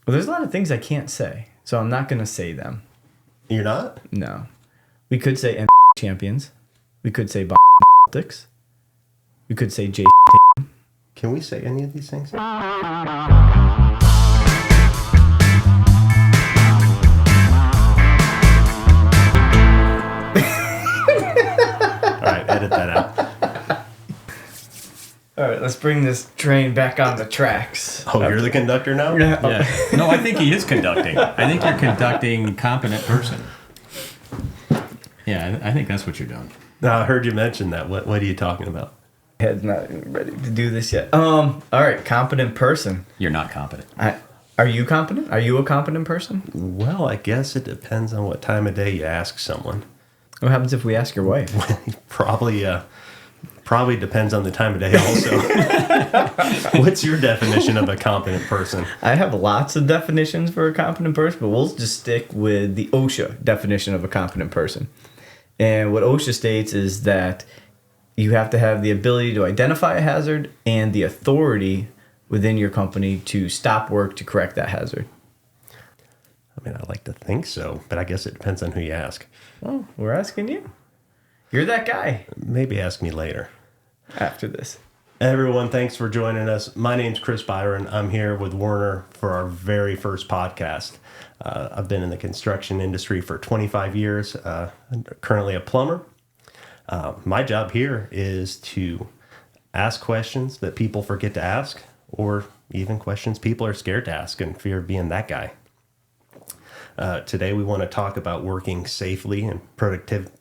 Well, there's a lot of things I can't say, so I'm not going to say them. You're not? No. We could say champions. We could say Celtics. We could say J. Can we say any of these things? All right, edit that out. All right, let's bring this train back on the tracks. Oh, you're the conductor now? Yeah. No, I think he is conducting. I think you're conducting competent person. Yeah, I think that's what you're doing. No, I heard you mention that. What are you talking about? Head's not ready to do this yet. All right, competent person. You're not competent. Are you competent? Are you a competent person? Well, I guess it depends on what time of day you ask someone. What happens if we ask your wife? Probably depends on the time of day also. What's your definition of a competent person? I have lots of definitions for a competent person, but we'll just stick with the OSHA definition of a competent person. And what OSHA states is that you have to have the ability to identify a hazard and the authority within your company to stop work to correct that hazard. I mean, I like to think so, but I guess it depends on who you ask. Well, we're asking you. You're that guy. Maybe ask me later. After this. Everyone, thanks for joining us. My name's Chris Byron. I'm here with Werner for our very first podcast. I've been in the construction industry for 25 years. I'm currently a plumber. My job here is to ask questions that people forget to ask, or even questions people are scared to ask in fear of being that guy. Today we want to talk about working safely and productively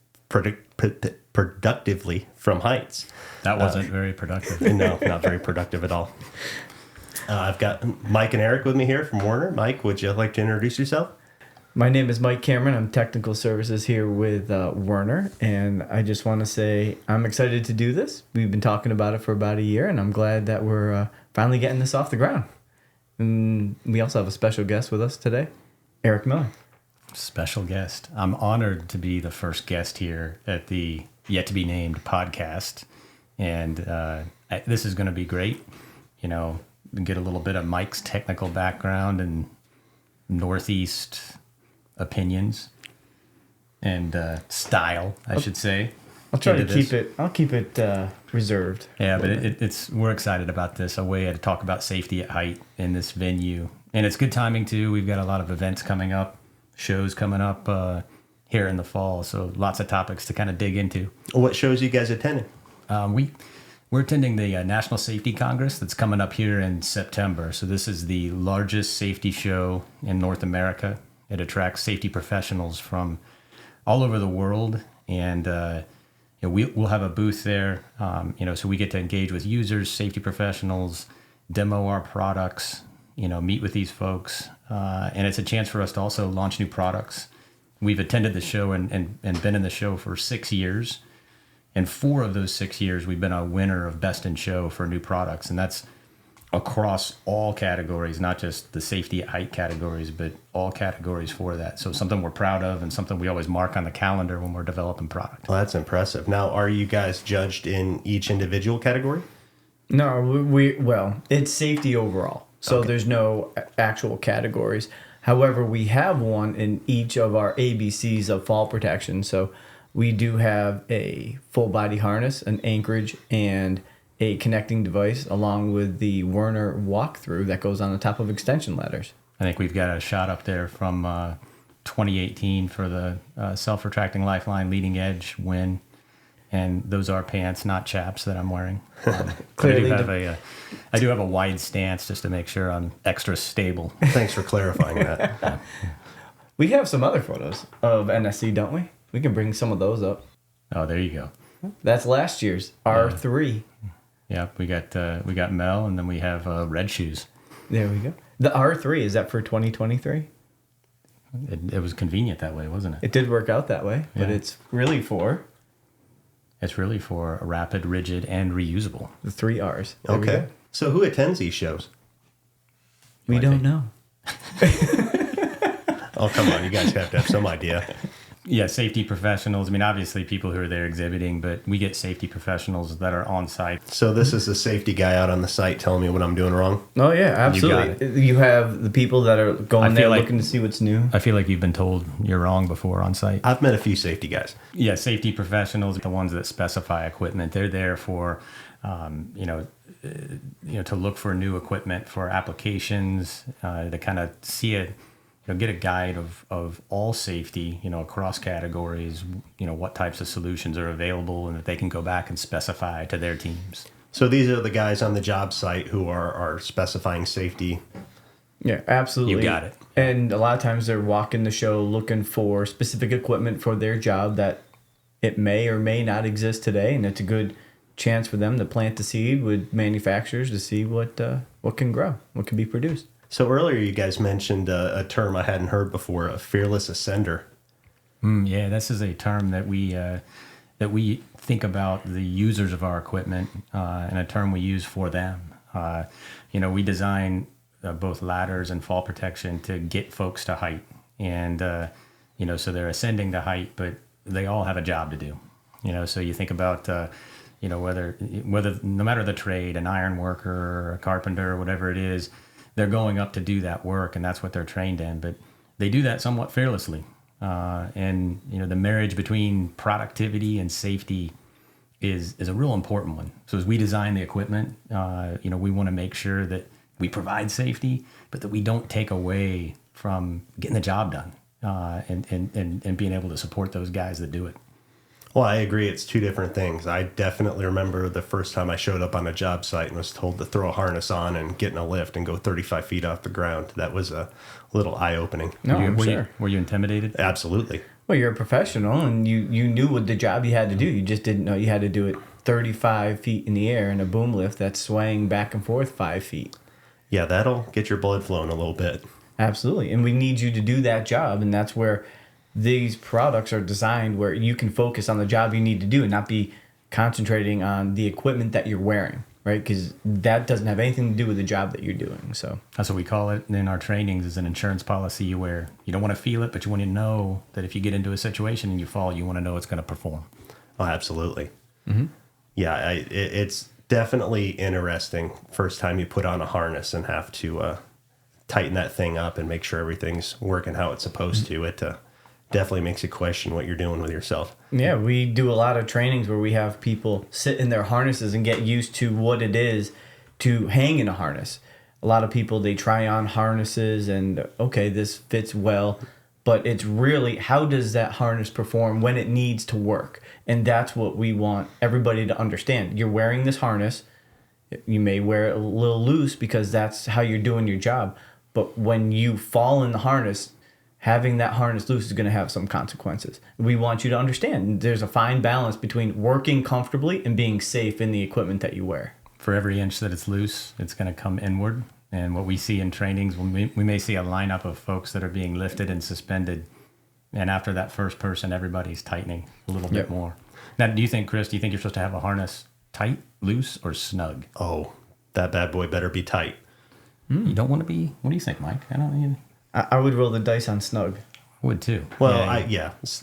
from heights. That wasn't very productive. No, not very productive at all. I've got Mike and Eric with me here from Werner. Mike, would you like to introduce yourself? My name is Mike Cameron. I'm technical services here with Werner, and I just want to say I'm excited to do this. We've been talking about it for about a year, and I'm glad that we're finally getting this off the ground. And we also have a special guest with us today, Eric Miller. Special guest. I'm honored to be the first guest here at the yet to be named podcast. And this is going to be great. You know, get a little bit of Mike's technical background and Northeast opinions and style, I should say. I'll try to keep it. I'll keep it reserved. Yeah, but we're excited about this. A way to talk about safety at height in this venue, and it's good timing too. We've got a lot of events coming up, shows coming up here in the fall, so lots of topics to kind of dig into. What shows you guys attending? We're attending the National Safety Congress that's coming up here in September. So this is the largest safety show in North America. It attracts safety professionals from all over the world, and we'll have a booth there. So we get to engage with users, safety professionals, demo our products, meet with these folks, and it's a chance for us to also launch new products. We've attended the show and been in the show for 6 years. And 4 of those 6 years, we've been a winner of Best in Show for new products. And that's across all categories, not just the safety at height categories, but all categories for that. So something we're proud of and something we always mark on the calendar when we're developing product. Well, that's impressive. Now, are you guys judged in each individual category? No, it's safety overall. So Okay. There's no actual categories. However, we have one in each of our ABCs of fall protection. So we do have a full body harness, an anchorage, and a connecting device, along with the Werner walkthrough that goes on the top of extension ladders. I think we've got a shot up there from 2018 for the self-retracting Lifeline leading edge win. And those are pants, not chaps, that I'm wearing. Clearly, I do have a wide stance just to make sure I'm extra stable. Thanks for clarifying that. we have some other photos of NSC, don't we? We can bring some of those up. Oh, there you go. That's last year's R3. Yeah, we got Mel, and then we have red shoes. There we go. The R3, is that for 2023? It was convenient that way, wasn't it? It did work out that way, but Yeah. it's really for a rapid, rigid, and reusable. the 3 R's. There we Okay. go. So who attends these shows? We don't know. Oh, come on. You guys have to have some idea. Yeah, safety professionals. I mean, obviously people who are there exhibiting, but we get safety professionals that are on site. So this is a safety guy out on the site telling me what I'm doing wrong? Oh yeah, absolutely. You have the people that are going there looking to see what's new. I feel like you've been told you're wrong before on site. I've met a few safety guys. Yeah, safety professionals, the ones that specify equipment. They're there for, to look for new equipment for applications, to kind of see it. Get a guide of all safety, across categories, what types of solutions are available and that they can go back and specify to their teams. So these are the guys on the job site who are specifying safety. Yeah, absolutely. You got it. And a lot of times they're walking the show looking for specific equipment for their job that it may or may not exist today, and it's a good chance for them to plant the seed with manufacturers to see what can grow, what can be produced. So earlier you guys mentioned a term I hadn't heard before, a fearless ascender. Yeah, this is a term that we think about the users of our equipment, and a term we use for them. We design both ladders and fall protection to get folks to height, and so they're ascending to height, but they all have a job to do. So you think about whether no matter the trade, an iron worker or a carpenter or whatever it is. They're going up to do that work, and that's what they're trained in. But they do that somewhat fearlessly. And the marriage between productivity and safety is a real important one. So as we design the equipment, we want to make sure that we provide safety, but that we don't take away from getting the job done, and being able to support those guys that do it. Well, I agree. It's two different things. I definitely remember the first time I showed up on a job site and was told to throw a harness on and get in a lift and go 35 feet off the ground. That was a little eye-opening. No, I'm sure. Were you intimidated? Absolutely. Well, you're a professional, and you knew what the job you had to do. You just didn't know you had to do it 35 feet in the air in a boom lift that's swaying back and forth 5 feet. Yeah, that'll get your blood flowing a little bit. Absolutely. And we need you to do that job, and that's where these products are designed where you can focus on the job you need to do and not be concentrating on the equipment that you're wearing, right? Because that doesn't have anything to do with the job that you're doing. So that's what we call it in our trainings, is an insurance policy where you don't want to feel it, but you want to know that if you get into a situation and you fall, you want to know it's going to perform. Oh, absolutely. Mm-hmm. Yeah, it's definitely interesting. First time you put on a harness and have to tighten that thing up and make sure everything's working how it's supposed to. It definitely makes you question what you're doing with yourself. Yeah, we do a lot of trainings where we have people sit in their harnesses and get used to what it is to hang in a harness. A lot of people, they try on harnesses and, okay, this fits well, but it's really, how does that harness perform when it needs to work? And that's what we want everybody to understand. You're wearing this harness. You may wear it a little loose because that's how you're doing your job. But when you fall in the harness, having that harness loose is going to have some consequences. We want you to understand there's a fine balance between working comfortably and being safe in the equipment that you wear. For every inch that it's loose, it's going to come inward. And what we see in trainings, we may see a lineup of folks that are being lifted and suspended. And after that first person, everybody's tightening a little bit more. Now, Chris, do you think you're supposed to have a harness tight, loose, or snug? Oh, that bad boy better be tight. You don't want to be, what do you think, Mike? I would roll the dice on snug. I would too. Well,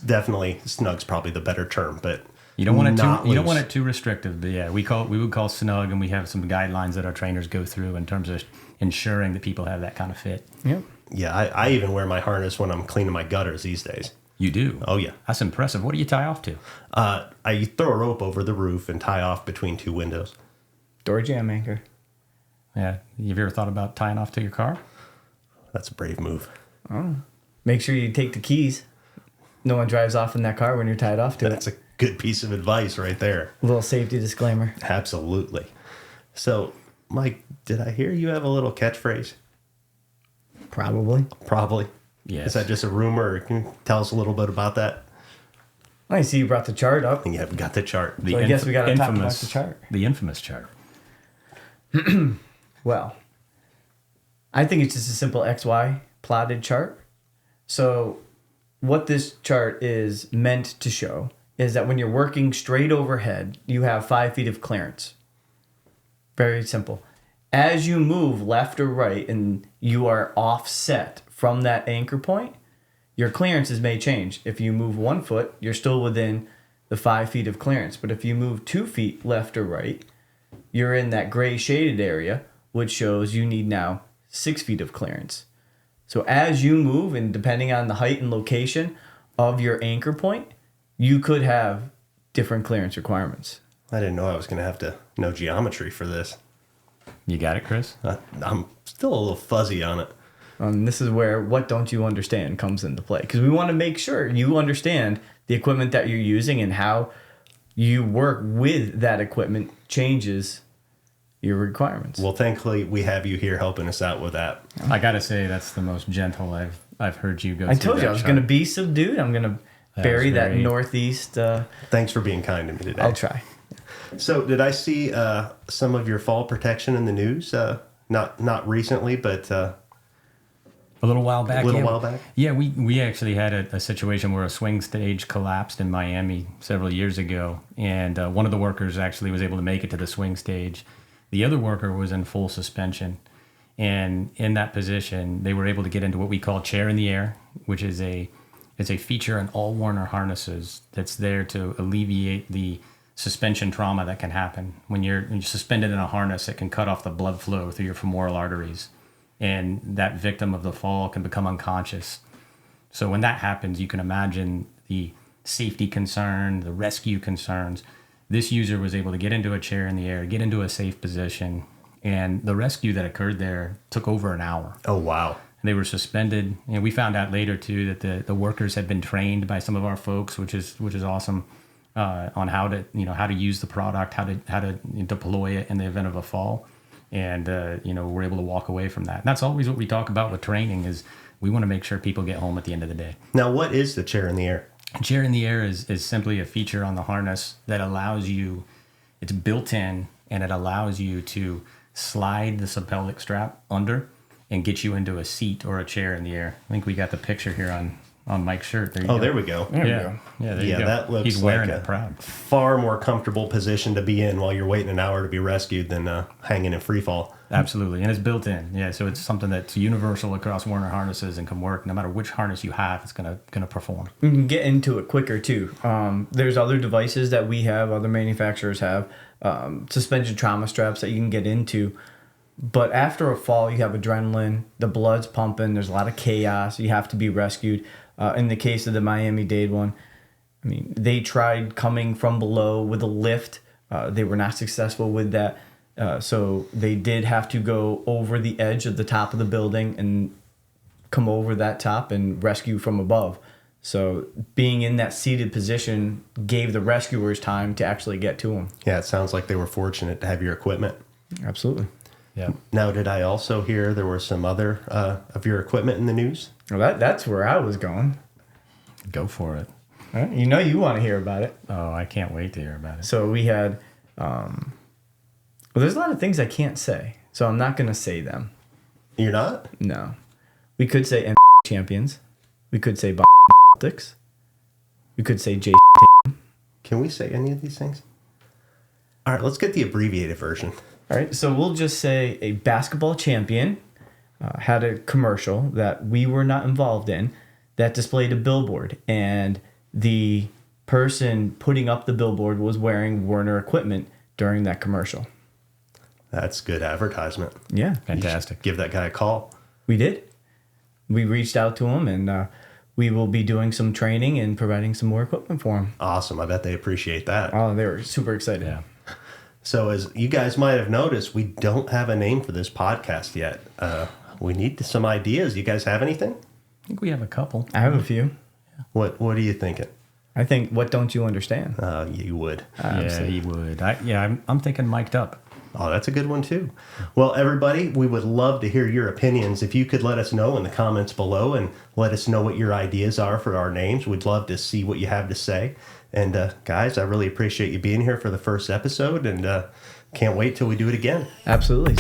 definitely snug's probably the better term, but you don't want it you don't want it too restrictive. But yeah, we would call snug, and we have some guidelines that our trainers go through in terms of ensuring that people have that kind of fit. Yep. Yeah, I even wear my harness when I'm cleaning my gutters these days. You do? Oh yeah. That's impressive. What do you tie off to? I throw a rope over the roof and tie off between two windows. Door jam anchor. Yeah. Have you ever thought about tying off to your car? That's a brave move. Oh. Make sure you take the keys. No one drives off in that car when you're tied off to That's a good piece of advice right there. A little safety disclaimer. Absolutely. So, Mike, did I hear you have a little catchphrase? Probably. Probably. Yes. Is that just a rumor? Can you tell us a little bit about that? I see you brought the chart up. Yeah, we got the chart. So I guess we got to talk about the chart. The infamous chart. Well, I think it's just a simple XY plotted chart. So what this chart is meant to show is that when you're working straight overhead, you have 5 feet of clearance. Very simple. As you move left or right and you are offset from that anchor point, your clearances may change. If you move 1 foot, you're still within the 5 feet of clearance. But if you move 2 feet left or right, you're in that gray shaded area, which shows you need now 6 feet of clearance. So as you move, and depending on the height and location of your anchor point, you could have different clearance requirements. I didn't know I was going to have to know geometry for this. You got it, Chris? I'm still a little fuzzy on it. And this is where what don't you understand comes into play. Because we want to make sure you understand the equipment that you're using and how you work with that equipment changes your requirements. Well, thankfully, we have you here helping us out with that. I got to say, that's the most gentle I've heard you go I through told you that I was chart. going to be subdued. I'm going to bury that very- northeast. Thanks for being kind to me today. I'll try. So, did I see some of your fall protection in the news? Not recently, but A little while back. while back? Yeah, we actually had a situation where a swing stage collapsed in Miami several years ago, and one of the workers actually was able to make it to the swing stage. The other worker was in full suspension, and in that position, they were able to get into what we call chair in the air, which is a feature in all Werner harnesses that's there to alleviate the suspension trauma that can happen. When you're suspended in a harness, it can cut off the blood flow through your femoral arteries, and that victim of the fall can become unconscious. So when that happens, you can imagine the safety concern, the rescue concerns. This user was able to get into a chair in the air, get into a safe position, and the rescue that occurred there took over an hour. Oh, wow. They were suspended, and we found out later too that the workers had been trained by some of our folks, which is awesome, on how to use the product, how to deploy it in the event of a fall, and we're able to walk away from that. And that's always what we talk about with training is we want to make sure people get home at the end of the day. Now, what is the chair in the air? Chair in the air is simply a feature on the harness that allows you, it's built in, and it allows you to slide the suppellic strap under and get you into a seat or a chair in the air. I think we got the picture here on Mike's shirt. There you go. There we go. There we Yeah, go. yeah, there you go. That looks He's wearing like it proud. far more comfortable position to be in while you're waiting an hour to be rescued than hanging in free fall. Absolutely, and it's built in. Yeah, so it's something that's universal across Werner harnesses and can work no matter which harness you have. It's gonna perform. You can get into it quicker too. There's other devices that we have, other manufacturers have, suspension trauma straps that you can get into. But after a fall, you have adrenaline, the blood's pumping, there's a lot of chaos, you have to be rescued. In the case of the Miami-Dade one, I mean, they tried coming from below with a lift. They were not successful with that. So they did have to go over the edge of the top of the building and come over that top and rescue from above. So being in that seated position gave the rescuers time to actually get to them. Yeah, it sounds like they were fortunate to have your equipment. Absolutely. Yeah. Now, did I also hear there was some other of your equipment in the news? Well, that's where I was going. Go for it. All right? You know you want to hear about it. Oh, I can't wait to hear about it. So we had, well, there's a lot of things I can't say, so I'm not going to say them. You're not? No. We could say champions. We could say Baltics. We could say J. Can we say any of these things? All right, let's get the abbreviated version. All right, so we'll just say a basketball champion had a commercial that we were not involved in that displayed a billboard, and the person putting up the billboard was wearing Werner equipment during that commercial. That's good advertisement. Yeah, Fantastic. Give that guy a call. we did. We reached out to him, and we will be doing some training and providing some more equipment for him. Awesome. I bet they appreciate that. Oh, they were super excited. Yeah. So, as you guys might have noticed, we don't have a name for this podcast yet. We need some ideas. You guys have anything? I think we have a couple. I have a few. What are you thinking? I think, what don't you understand? You would. Yeah, he would. I'm thinking mic'd up. Oh, that's a good one too. Well, everybody, we would love to hear your opinions. If you could let us know in the comments below and let us know what your ideas are for our names, we'd love to see what you have to say. And guys, I really appreciate you being here for the first episode, and can't wait till we do it again. Absolutely.